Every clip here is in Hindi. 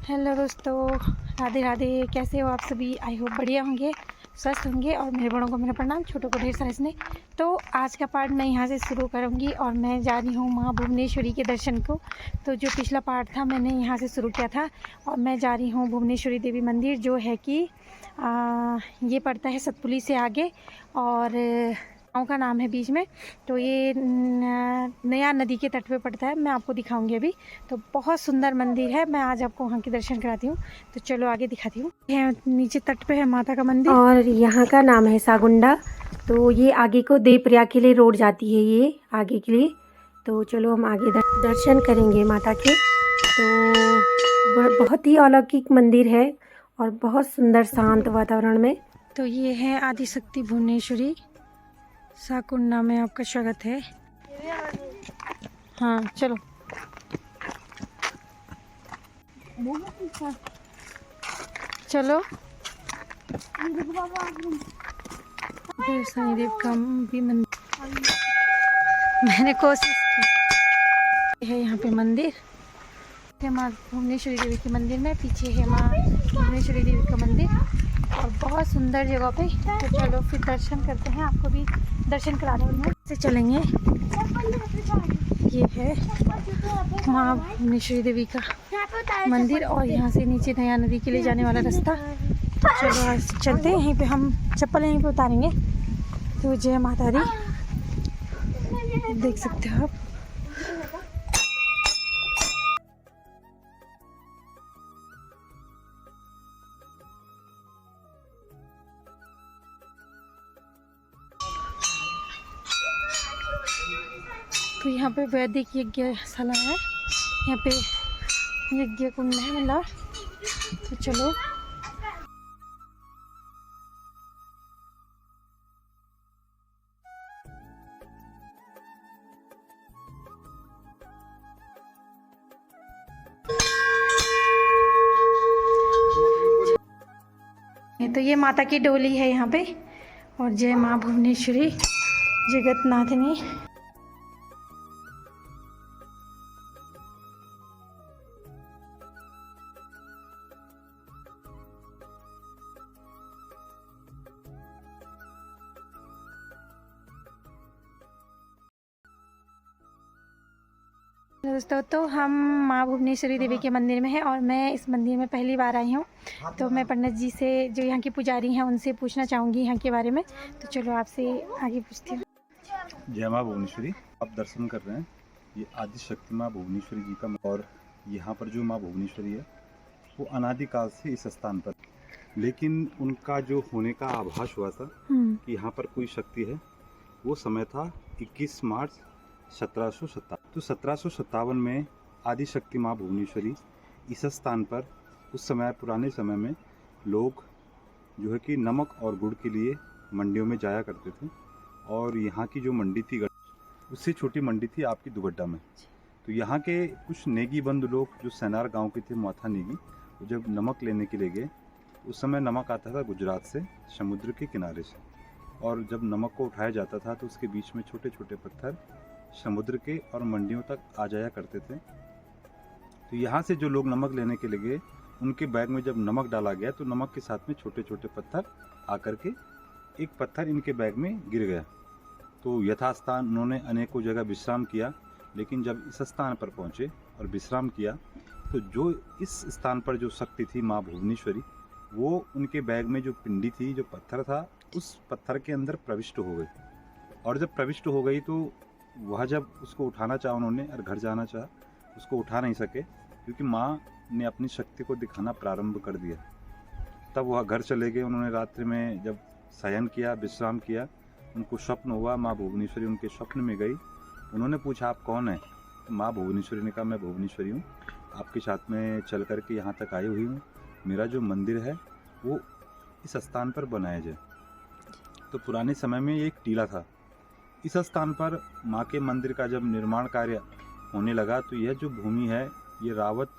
हेलो दोस्तों, राधे राधे। कैसे हो आप सभी? आई होप बढ़िया होंगे, स्वस्थ होंगे। और मेरे बड़ों को मेरा प्रणाम, छोटों को ढेर सारा स्नेह। तो आज का पार्ट मैं यहाँ से शुरू करूँगी और मैं जा रही हूँ माँ भुवनेश्वरी के दर्शन को। तो जो पिछला पार्ट था मैंने यहाँ से शुरू किया था और मैं जा रही हूँ भुवनेश्वरी देवी मंदिर, जो है कि ये पड़ता है सतपुली से आगे और गाँव का नाम है बीच में। तो ये नया नदी के तट पे पड़ता है। मैं आपको दिखाऊंगी अभी। तो बहुत सुंदर मंदिर है, मैं आज आपको वहाँ के दर्शन कराती हूँ। तो चलो आगे दिखाती हूँ। नीचे तट पे है माता का मंदिर और यहाँ का नाम है सागुंडा। तो ये आगे को देवप्रयाग के लिए रोड जाती है, ये आगे के लिए। तो चलो हम आगे दर्शन करेंगे माता के। तो बहुत ही अलौकिक मंदिर है और बहुत सुंदर शांत वातावरण में। तो ये है आदिशक्ति भुवनेश्वरी। साकुंडा में आपका स्वागत है। हाँ चलो। चलो शनिदेव का भी मंदिर मैंने कोशिश की है। यहाँ पे मंदिर है माँ भुवनेश्वरी देवी के मंदिर में। पीछे है माँ भुवनेश्वरी देवी का मंदिर और बहुत सुंदर जगह पे। तो चलो फिर दर्शन करते हैं, आपको भी दर्शन करा रही हूँ। से चलेंगे। ये है माँ भुवनेश्वरी देवी का मंदिर और यहाँ से नीचे नया नदी के लिए जाने वाला रास्ता। तो चलो आज चलते हैं। यहीं पे हम चप्पल यहीं पे उतारेंगे। तो जय माता दी, देख सकते हो आप। तो यहाँ पे वैदिक यज्ञशाला है, यहाँ पे यज्ञ कुंड है मतलब। तो चलो तो ये माता की डोली है यहाँ पे। और जय माँ भुवनेश्वरी जगतनाथनी। दोस्तों, तो हम माँ भुवनेश्वरी देवी के मंदिर में हैं और मैं इस मंदिर में पहली बार आई हूँ। तो मैं पंडित जी से, जो यहाँ की पुजारी हैं, उनसे पूछना चाहूँगी यहाँ के बारे में। तो चलो आपसे आगे पूछती हूँ। जय माँ भुवनेश्वरी, आप दर्शन कर रहे हैं ये आदिशक्ति माँ भुवनेश्वरी जी का। और यहाँ पर जो माँ भुवनेश्वरी है वो अनादिकाल से इस स्थान पर, लेकिन उनका जो होने का आभास हुआ था कि यहाँ पर कोई शक्ति है, वो समय था 21 मार्च 1757। तो 1757 में आदिशक्ति माँ भुवनेश्वरी इस स्थान पर, उस समय पुराने समय में लोग जो है कि नमक और गुड़ के लिए मंडियों में जाया करते थे। और यहाँ की जो मंडी थी, उससे छोटी मंडी थी आपकी दुबड्डा में। तो यहाँ के कुछ नेगी बंधु लोग जो सैनार गांव के थे, मोथा नेगी, वो जब नमक लेने के लिए गए, उस समय नमक आता था गुजरात से, समुद्र के किनारे से। और जब नमक को उठाया जाता था तो उसके बीच में छोटे छोटे पत्थर समुद्र के और मंडियों तक आ जाया करते थे। तो यहाँ से जो लोग नमक लेने के लिए गए, उनके बैग में जब नमक डाला गया तो नमक के साथ में छोटे छोटे पत्थर आकर के, एक पत्थर इनके बैग में गिर गया। तो यथास्थान उन्होंने अनेकों जगह विश्राम किया, लेकिन जब इस स्थान पर पहुँचे और विश्राम किया तो जो इस स्थान पर जो शक्ति थी माँ भुवनेश्वरी, वो उनके बैग में जो पिंडी थी, जो पत्थर था, उस पत्थर के अंदर प्रविष्ट हो गई। और जब प्रविष्ट हो गई तो वह जब उसको उठाना चाहा उन्होंने और घर जाना चाहा, उसको उठा नहीं सके, क्योंकि माँ ने अपनी शक्ति को दिखाना प्रारंभ कर दिया। तब वह घर चले गए। उन्होंने रात्रि में जब शयन किया, विश्राम किया, उनको स्वप्न हुआ, माँ भुवनेश्वरी उनके स्वप्न में गई। उन्होंने पूछा आप कौन है? तो माँ भुवनेश्वरी ने कहा मैं भुवनेश्वरी हूँ, आपके साथ में चल करके यहाँ तक आई हुई हूँ। मेरा जो मंदिर है वो इस स्थान पर बनाया जाए। तो पुराने समय में एक टीला था। इस स्थान पर माँ के मंदिर का जब निर्माण कार्य होने लगा तो यह जो भूमि है, ये रावत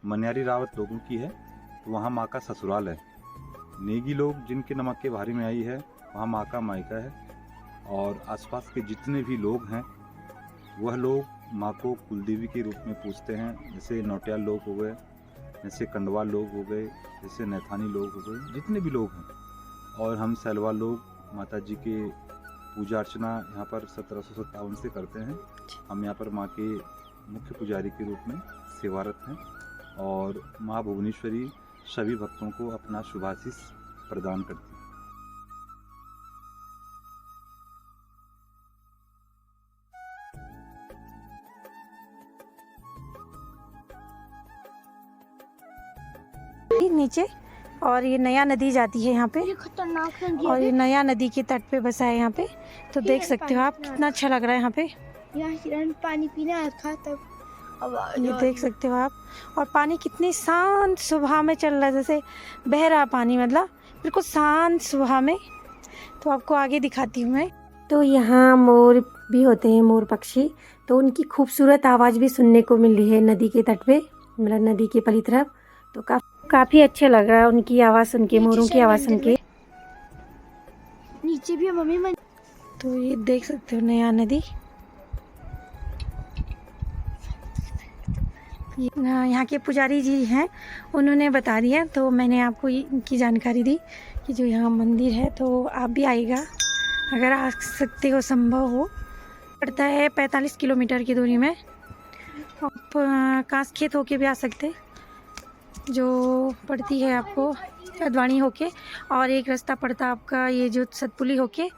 मनियारी रावत लोगों की है। तो वहाँ माँ का ससुराल है। नेगी लोग जिनके नमक के भारी में आई है, वहाँ माँ का मायका है। और आसपास के जितने भी लोग हैं, वह लोग माँ को कुलदेवी के रूप में पूजते हैं। जैसे नौटियाल लोग हो गए, जैसे कंडवा लोग हो गए, जैसे नैथानी लोग हो गए, जितने भी लोग हैं। और हम सैलवा लोग माता जी के पूजा अर्चना यहाँ पर 1757 से करते हैं। हम यहाँ पर माँ के मुख्य पुजारी के रूप में सेवारत हैं और माँ भुवनेश्वरी सभी भक्तों को अपना शुभाशीष प्रदान करती है। नीचे और ये नया नदी जाती है यहाँ पे, ये खतरनाक नदी और है। ये नया नदी के तट पे बसा है यहाँ पे। तो देख सकते हो आप कितना अच्छा लग रहा है यहाँ पे। यहाँ हिरण पानी पीने आया था तब आवाज ये आ देख सकते हो आप, और पानी कितनी शांत सुबह में चल रहा है, जैसे बह रहा पानी, मतलब बिल्कुल शांत सुबह में। तो आपको आगे दिखाती हूँ मैं। तो यहाँ मोर भी होते हैं, मोर पक्षी। तो उनकी खूबसूरत आवाज़ भी सुनने को मिल रही है नदी के तट पे, मतलब नदी के पली तरफ। तो काफ़ी अच्छा लग रहा है उनकी आवाज़ सुन के, मोरों की आवाज़ सुन के। नीचे भी है मम्मी मन। तो ये देख सकते हो नया नदी। यहाँ के पुजारी जी हैं, उन्होंने बता दिया, तो मैंने आपको इनकी जानकारी दी कि जो यहाँ मंदिर है। तो आप भी आइएगा अगर आ सकते हो, संभव हो। पड़ता है 45 किलोमीटर की दूरी में। आप कांस खेत होके भी आ सकते, जो पड़ती है आपको अदवानी होके, और एक रास्ता पड़ता आपका ये जो सतपुली होके।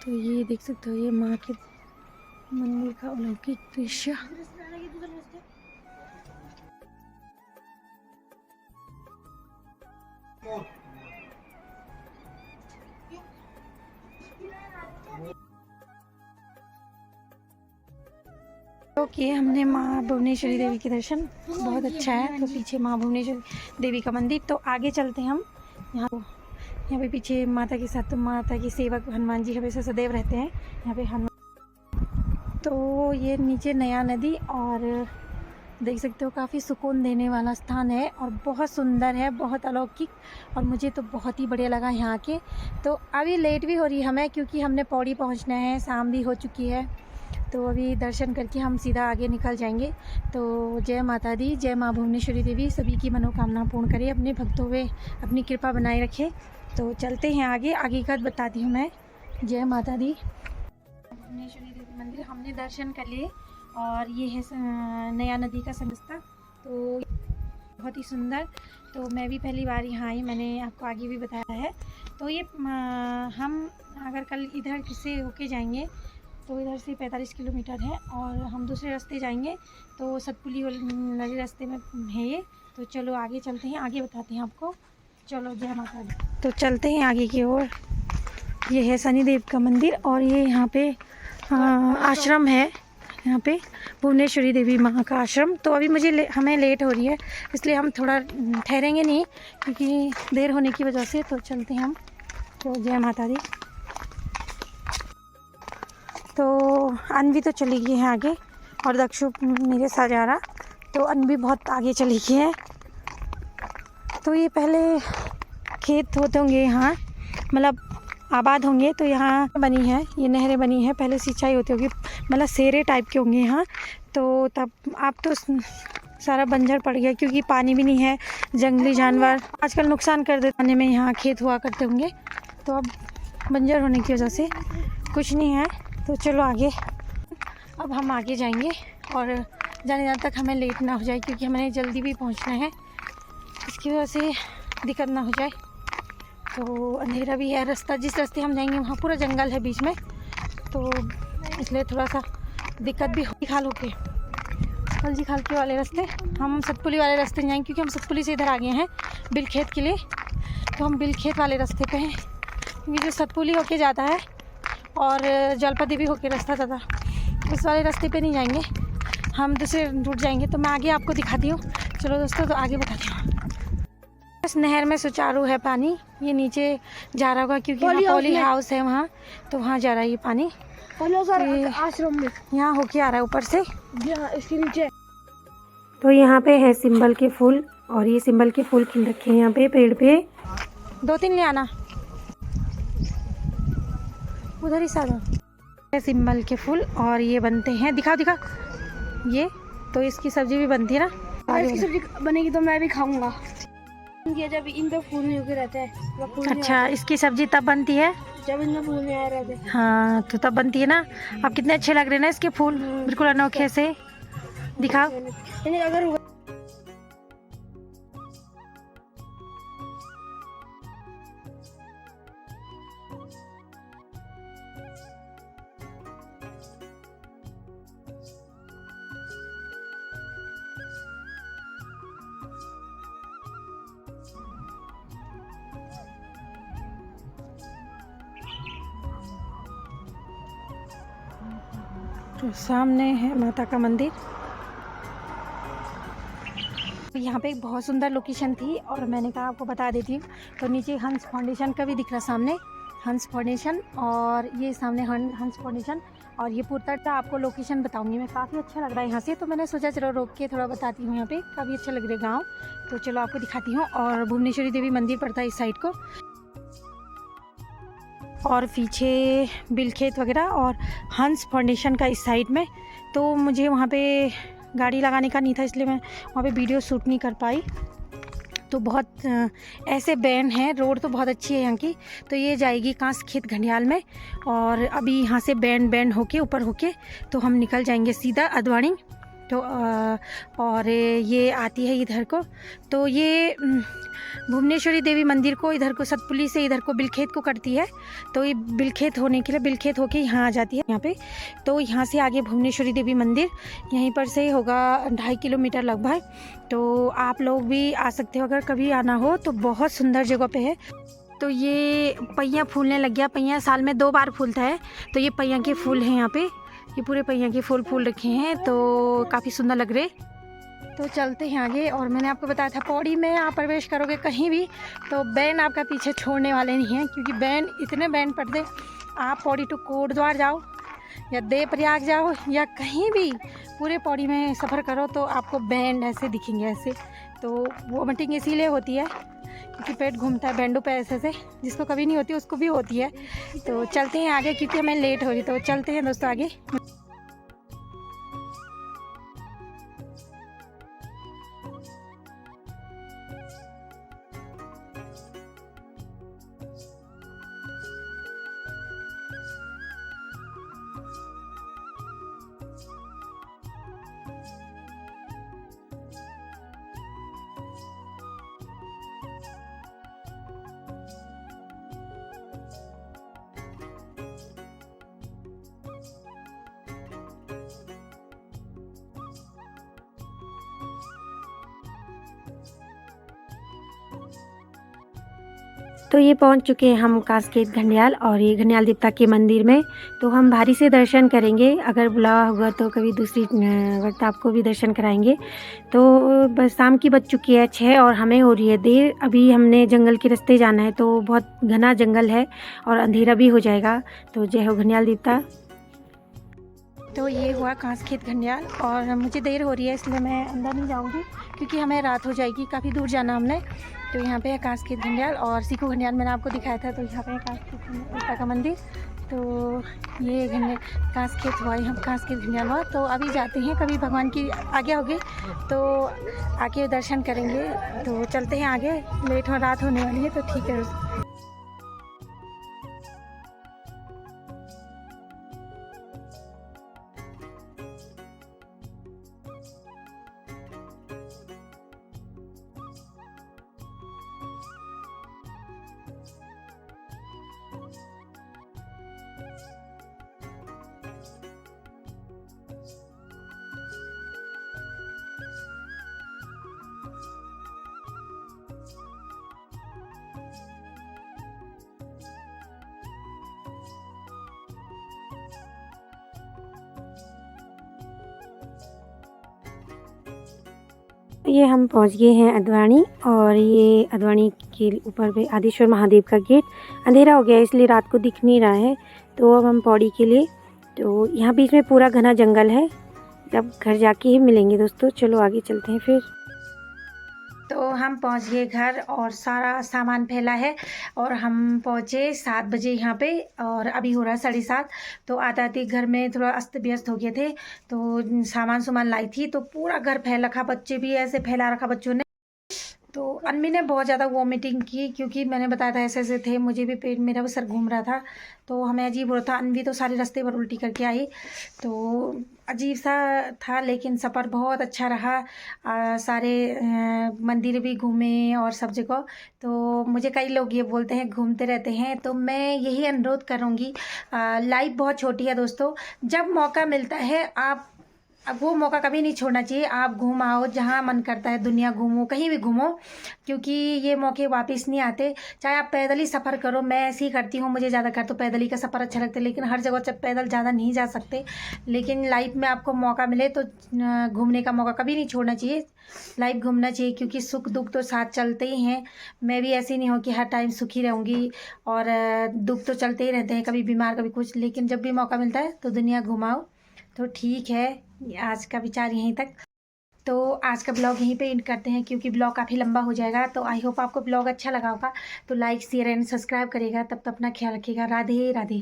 तो ये देख सकते हो, ये माँ के मंदिर का अलौकिक दृश्य। ओके, हमने माँ भुवनेश्वरी देवी के दर्शन, बहुत अच्छा है। तो पीछे माँ भुवनेश्वरी देवी का मंदिर। तो आगे चलते हैं हम। यहाँ पे पीछे माता के साथ, तो माता के सेवक हनुमान जी हमेशा सदैव रहते हैं यहाँ पे हनुमान। तो ये नीचे नया नदी, और देख सकते हो काफ़ी सुकून देने वाला स्थान है और बहुत सुंदर है, बहुत अलौकिक। और मुझे तो बहुत ही बढ़िया लगा यहाँ के। तो अभी लेट भी हो रही है हमें, क्योंकि हमने पौड़ी पहुँचना है, शाम भी हो चुकी है। तो अभी दर्शन करके हम सीधा आगे निकल जाएंगे। तो जय माता दी, जय माँ भुवनेश्वरी देवी सभी की मनोकामना पूर्ण करे, अपने भक्तों पे अपनी कृपा बनाए रखे। तो चलते हैं आगे, आगे का बताती हूँ मैं। जय माता दी। भुवनेश्वरी देवी मंदिर हमने दर्शन कर लिए, और ये है नया नदी का संस्था। तो बहुत ही सुंदर। तो मैं भी पहली बार यहाँ आई, मैंने आपको आगे भी बताया है। तो ये हम अगर कल इधर से होके जाएंगे तो इधर से 45 किलोमीटर है, और हम दूसरे रास्ते जाएंगे तो सतपुली वाले रास्ते में है ये। तो चलो आगे चलते हैं, आगे बताते हैं आपको। चलो जय माता दी। तो चलते हैं आगे की ओर। ये है शनिदेव का मंदिर, और ये यहाँ पे आश्रम है, यहाँ पे भुवनेश्वरी देवी माँ का आश्रम। तो अभी हमें लेट हो रही है, इसलिए हम थोड़ा ठहरेंगे नहीं, क्योंकि देर होने की वजह से। तो चलते हैं हम। तो जय माता दी। तो अनवी तो चली गई है आगे, और दक्षु मेरे साथ जा रहा। तो अनवी बहुत आगे चली गई है। तो ये पहले खेत होते होंगे यहाँ, मतलब आबाद होंगे। तो यहाँ बनी है, ये नहरें बनी है, पहले सिंचाई होती होगी, मतलब सेरे टाइप के होंगे यहाँ। तो तब आप तो सारा बंजर पड़ गया, क्योंकि पानी भी नहीं है, जंगली जानवर आजकल नुकसान कर देते। पानी में यहाँ खेत हुआ करते होंगे, तो अब बंजर होने की वजह से कुछ नहीं है। तो चलो आगे, अब हम आगे जाएंगे, और जाने तक हमें लेट ना हो जाए, क्योंकि हमें जल्दी भी पहुंचना है, इसकी वजह से दिक्कत ना हो जाए। तो अंधेरा भी है, रास्ता जिस रास्ते हम जाएंगे वहाँ पूरा जंगल है बीच में, तो इसलिए थोड़ा सा दिक्कत भी होगी। खाल होके खलजी खाल के वाले रास्ते, हम सतपुली वाले रास्ते जाएंगे, क्योंकि हम सतपुली से इधर आ गए हैं बिलखेत के लिए। तो हम बिलखेत वाले रास्ते पे हैं, क्योंकि जो सतपुली होके जाता है और जलपति भी होके रास्ता था, उस वाले रास्ते पे नहीं जाएंगे, हम दूसरे रूट जाएंगे। तो मैं आगे आपको दिखाती हूँ। चलो दोस्तों, तो आगे बताती हूँ। इस नहर में सुचारू है पानी, ये नीचे जा रहा होगा, क्योंकि पॉली हाउस है वहाँ, तो वहाँ जा रहा है ये पानी। आश्रम में यहाँ होके आ रहा है ऊपर से, इसके नीचे। तो यहाँ पे है सिंबल के फूल, और ये सिंबल के फूल खिल रखे हैं यहाँ पे पेड़ पे। 2-3 ले आना, उधर ही सारा। सिंबल के फूल और ये बनते हैं, दिखाओ दिखाओ। ये तो इसकी सब्जी भी बनती है ना, और इसकी सब्जी बनेगी तो मैं भी खाऊंगा। ये जब इन पे फूल नहीं उगे रहते हैं, जब फूल नहीं अच्छा, आते, इसकी सब्जी तब बनती है जब इनमें फूल नहीं आए रहते। हाँ, तो तब बनती है ना। अब कितने अच्छे लग रहे हैं ना इसके फूल, बिल्कुल अनोखे से। दिखाओ। यानी अगर उगा तो सामने है माता का मंदिर। यहाँ पे एक बहुत सुंदर लोकेशन थी और मैंने कहा आपको बता देती हूँ। तो नीचे हंस फाउंडेशन का भी दिख रहा सामने, हंस फाउंडेशन, और ये सामने हंस फाउंडेशन, और ये पूर्ता आपको लोकेशन बताऊंगी मैं। काफ़ी अच्छा लग रहा है यहाँ से, तो मैंने सोचा चलो रोक के थोड़ा बताती हूँ। यहाँ पे काफ़ी अच्छा लग रहा है गाँव, तो चलो आपको दिखाती हूँ। और भुवनेश्वरी देवी मंदिर पड़ता है इस साइड को, और पीछे बिलखेत वगैरह, और हंस फाउंडेशन का इस साइड में। तो मुझे वहाँ पे गाड़ी लगाने का नहीं था, इसलिए मैं वहाँ पे वीडियो शूट नहीं कर पाई। तो बहुत ऐसे बैंड हैं, रोड तो बहुत अच्छी है यहाँ की। तो ये जाएगी कांसखेत घंडियाल में, और अभी यहाँ से बैंड होके ऊपर होके तो हम निकल जाएंगे सीधा अदवाणी। तो और ये आती है इधर को, तो ये भुवनेश्वरी देवी मंदिर को इधर को सतपुली से इधर को बिलखेत को करती है। तो ये बिलखेत होने के लिए बिलखेत होके यहाँ आ जाती है यहाँ पे। तो यहाँ से आगे भुवनेश्वरी देवी मंदिर यहीं पर से होगा 2.5 किलोमीटर लगभग। तो आप लोग भी आ सकते हो अगर कभी आना हो, तो बहुत सुंदर जगह पे है। तो ये पहिया फूलने लग गया, पहिया साल में 2 बार फूलता है। तो ये पहिया के फूल हैं यहाँ पे, ये पूरे पहिया के फूल रखे हैं, तो काफ़ी सुंदर लग रहे। तो चलते हैं आगे। और मैंने आपको बताया था पौड़ी में आप प्रवेश करोगे कहीं भी तो बैंड आपका पीछे छोड़ने वाले नहीं हैं, क्योंकि बैंड इतने बैंड पड़ते। आप पौड़ी टू कोटद्वार जाओ या देवप्रयाग जाओ या कहीं भी पूरे पौड़ी में सफ़र करो तो आपको बैंड ऐसे दिखेंगे ऐसे। तो वोमिटिंग इसीलिए होती है क्योंकि पेट घूमता है बैंडों पे ऐसे से, जिसको कभी नहीं होती उसको भी होती है। तो चलते हैं आगे क्योंकि हमें लेट हो रही, तो चलते हैं दोस्तों आगे। तो ये पहुंच चुके हैं हम कांसखेत घंडियाल, और ये घंडियाल देवता के मंदिर में। तो हम भारी से दर्शन करेंगे, अगर बुलावा हुआ तो कभी दूसरी वक्त आपको भी दर्शन कराएंगे। तो बस शाम की बज चुकी है 6 और हमें हो रही है देर। अभी हमने जंगल के रास्ते जाना है, तो बहुत घना जंगल है और अंधेरा भी हो जाएगा। तो जय हो घंडियाल देवता। तो ये हुआ कांसखेत घंडियाल, और मुझे देर हो रही है इसलिए मैं अंदर नहीं जाऊंगी क्योंकि हमें रात हो जाएगी, काफ़ी दूर जाना हमने। तो यहाँ पे है कांसखेत घंडियाल, और सीखो घंडियाल मैंने आपको दिखाया था। तो यहाँ पे है कांसखेत देवता का मंदिर। तो ये कांसखेत हुआ, हम कांसखेत घंडियाल हुआ। तो अभी जाते हैं, कभी भगवान की आज्ञा होगी तो आके दर्शन करेंगे। तो चलते हैं आगे, लेट हो रात होने वाली है, तो ठीक है। ये हम पहुंच गए हैं अदवाणी, और ये अदवाणी के ऊपर पे आदिश्वर महादेव का गेट। अंधेरा हो गया है इसलिए रात को दिख नहीं रहा है। तो अब हम पौड़ी के लिए, तो यहाँ बीच में पूरा घना जंगल है, जब घर जाके ही मिलेंगे दोस्तों। चलो आगे चलते हैं फिर। तो हम पहुंच गए घर और सारा सामान फैला है और हम पहुंचे 7 बजे यहाँ पे और अभी हो रहा है 7:30। तो आते आते घर में थोड़ा अस्त व्यस्त हो गए थे, तो सामान लाई थी तो पूरा घर फैल रखा, बच्चे भी ऐसे फैला रखा बच्चों ने। तो अन्वी ने बहुत ज़्यादा वॉमिटिंग की क्योंकि मैंने बताया था ऐसे ऐसे थे, मुझे भी पेट, मेरा भी सर घूम रहा था, तो हमें अजीब हो रहा था। अन्वी तो सारे रास्ते पर उल्टी करके आई, तो अजीब सा था, लेकिन सफ़र बहुत अच्छा रहा। सारे मंदिर भी घूमे और सब जगह। तो मुझे कई लोग ये बोलते हैं घूमते रहते हैं, तो मैं यही अनुरोध करूँगी, लाइफ बहुत छोटी है दोस्तों, जब मौका मिलता है आप अब वो मौका कभी नहीं छोड़ना चाहिए। आप घूम आओ, जहाँ मन करता है दुनिया घूमो, कहीं भी घूमो, क्योंकि ये मौके वापस नहीं आते। चाहे आप पैदल ही सफ़र करो, मैं ऐसे ही करती हूँ, मुझे ज़्यादातर तो पैदल ही का सफ़र अच्छा लगता है, लेकिन हर जगह जब पैदल ज़्यादा नहीं जा सकते। लेकिन लाइफ में आपको मौका मिले तो घूमने का मौका कभी नहीं छोड़ना चाहिए, लाइफ घूमना चाहिए, क्योंकि सुख दुख तो साथ चलते ही हैं। मैं भी ऐसी नहीं हूँ कि हर टाइम सुखी रहूँगी, और दुख तो चलते ही रहते हैं, कभी बीमार कभी कुछ, लेकिन जब भी मौका मिलता है तो दुनिया घुमाओ। तो ठीक है, आज का विचार यहीं तक। तो आज का ब्लॉग यहीं पे एंड करते हैं, क्योंकि ब्लॉग काफ़ी लंबा हो जाएगा। तो आई होप आपको ब्लॉग अच्छा लगा होगा, तो लाइक शेयर एंड सब्सक्राइब करिएगा। तब तक अपना ख्याल रखिएगा। राधे राधे।